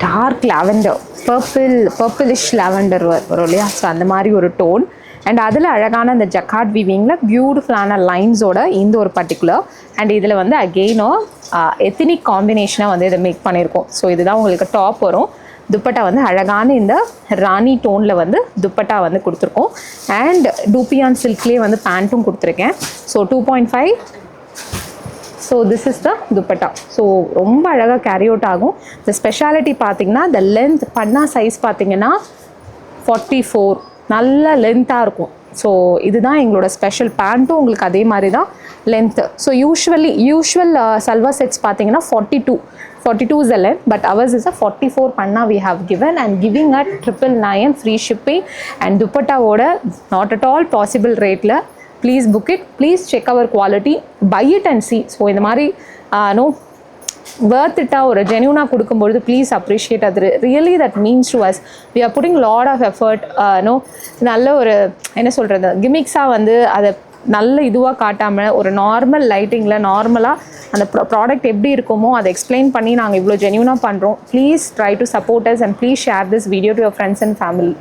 Dark lavender, purplish lavender வரும் இல்லையா, so அந்த மாதிரி ஒரு டோன். அண்ட் அதில் அழகான அந்த ஜக்கார்ட் வீவிங்கில் பியூட்டிஃபுல்லான லைன்ஸோட இந்த ஒரு பர்டிகுலர். அண்ட் இதில் வந்து அகெயினும் எத்தினிக் காம்பினேஷனாக வந்து இதை மேக் பண்ணியிருக்கோம். ஸோ இதுதான் உங்களுக்கு டாப் வரும். துப்பட்டா வந்து அழகான இந்த ராணி டோனில் வந்து துப்பட்டா வந்து கொடுத்துருக்கோம். அண்ட் டூப்பியான் சில்க்லேயே வந்து பேண்ட்டும் கொடுத்துருக்கேன். So 2.5. So this is the dupatta. So ரொம்ப அழகாக கேரி அவுட் ஆகும். இந்த ஸ்பெஷாலிட்டி பார்த்திங்கன்னா இந்த லென்த் பன்னா சைஸ் பார்த்திங்கன்னா 44 நல்ல லென்த்தாக இருக்கும். ஸோ இதுதான் எங்களோட ஸ்பெஷல். பேண்ட்டும் உங்களுக்கு அதே மாதிரி தான் length. So usual salwar sets பார்த்தீங்கன்னா 42 is a length, but ours is a 44 panna we have given and giving at 999 free shipping and dupatta oda not at all possible rate la. Please book it, please check our quality, buy it and see. So இந்த மாதிரி no worth it ஒரு ஜென்யூனாக கொடுக்கும்பொழுது please appreciate. அது really that means to us. We are putting lot of effort. No நல்ல ஒரு என்ன சொல்கிறது கிமிக்ஸாக வந்து அதை நல்ல இதுவாக காட்டாமல் ஒரு நார்மல் லைட்டிங்கில் நார்மலாக அந்த ப்ராடக்ட் எப்படி இருக்குமோ அதை எக்ஸ்பிளைன் பண்ணி நாங்கள் இவ்வளோ ஜென்யூனாக பண்ணுறோம். Please try to support us and please share this video to your friends and family.